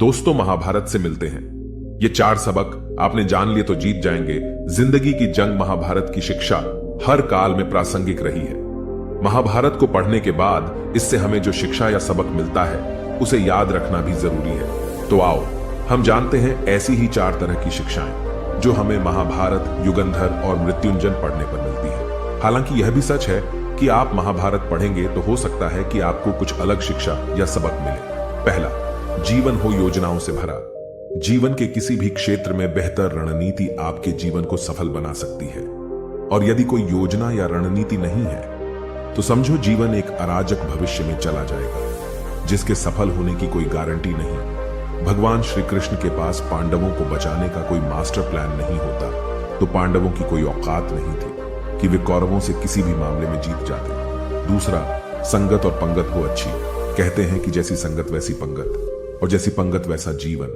दोस्तों महाभारत से मिलते हैं। ये 4 सबक आपने जान लिए तो जीत जाएंगे। जिंदगी की जंग महाभारत की शिक्षा हर काल में प्रासंगिक रही है। महाभारत को पढ़ने के बाद इससे हमें जो शिक्षा या सबक मिलता है उसे याद रखना भी जरूरी है। तो आओ हम जानते हैं ऐसी ही 4 तरह की शिक्षाएं जो हमें महाभारत, युगंधर और मृत्युंजय पढ़ने पर मिलती है। हालांकि यह भी सच है कि आप महाभारत पढ़ेंगे तो हो सकता है कि आपको कुछ अलग शिक्षा या सबक मिले। पहला, जीवन हो योजनाओं से भरा। जीवन के किसी भी क्षेत्र में बेहतर रणनीति आपके जीवन को सफल बना सकती है, और यदि कोई योजना या रणनीति नहीं है तो समझो जीवन एक अराजक भविष्य में चला जाएगा जिसके सफल होने की कोई गारंटी नहीं। भगवान श्री कृष्ण के पास पांडवों को बचाने का कोई मास्टर प्लान नहीं होता तो पांडवों की कोई औकात नहीं थी कि वे कौरवों से किसी भी मामले में जीत जाते। दूसरा, संगत और पंगत हो अच्छी। कहते हैं कि जैसी संगत वैसी पंगत, और जैसी पंगत वैसा जीवन।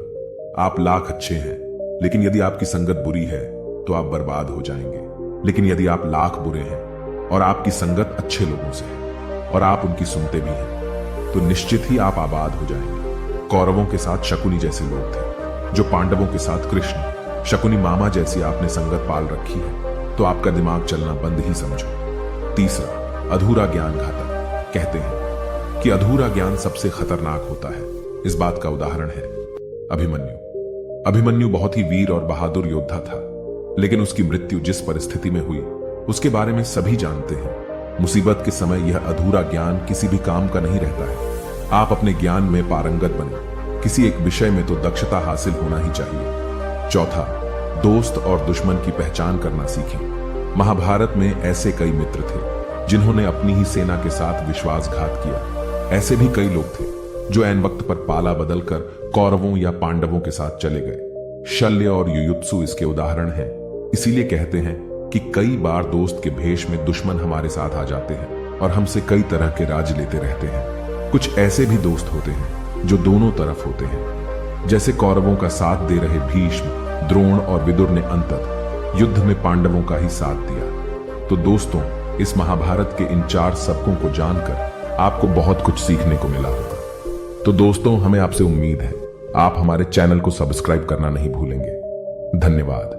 आप लाख अच्छे हैं लेकिन यदि आपकी संगत बुरी है तो आप बर्बाद हो जाएंगे। लेकिन यदि आप लाख बुरे हैं और आपकी संगत अच्छे लोगों से है और आप उनकी सुनते भी हैं तो निश्चित ही आप आबाद हो जाएंगे। कौरवों के साथ शकुनी जैसे लोग थे, जो पांडवों के साथ कृष्ण, शकुनी मामा जैसी आपने संगत पाल रखी है तो आपका दिमाग चलना बंद ही समझो। तीसरा, अधूरा ज्ञान घातक। कहते हैं कि अधूरा ज्ञान सबसे खतरनाक होता है। इस बात का उदाहरण है अभिमन्यु। अभिमन्यु बहुत ही वीर और बहादुर योद्धा था, लेकिन उसकी मृत्यु जिस परिस्थिति में हुई उसके बारे में सभी जानते हैं। मुसीबत के समय यह अधूरा ज्ञान किसी भी काम का नहीं रहता है। आप अपने ज्ञान में पारंगत बने, किसी एक विषय में तो दक्षता हासिल होना ही चाहिए। चौथा, दोस्त और दुश्मन की पहचान करना सीखें। महाभारत में ऐसे कई मित्र थे जिन्होंने अपनी ही सेना के साथ विश्वासघात किया। ऐसे भी कई लोग थे जो ऐन वक्त पर पाला बदलकर कौरवों या पांडवों के साथ चले गए। शल्य और युयुत्सु इसके उदाहरण हैं। इसीलिए कहते हैं कि कई बार दोस्त के भेष में दुश्मन हमारे साथ आ जाते हैं और हमसे कई तरह के राज लेते रहते हैं। कुछ ऐसे भी दोस्त होते हैं जो दोनों तरफ होते हैं, जैसे कौरवों का साथ दे रहे भीष्म, द्रोण और विदुर ने अंततः युद्ध में पांडवों का ही साथ दिया। तो दोस्तों, इस महाभारत के इन 4 सबकों को जानकर आपको बहुत कुछ सीखने को मिला होगा। तो दोस्तों, हमें आपसे उम्मीद है आप हमारे चैनल को सब्सक्राइब करना नहीं भूलेंगे। धन्यवाद।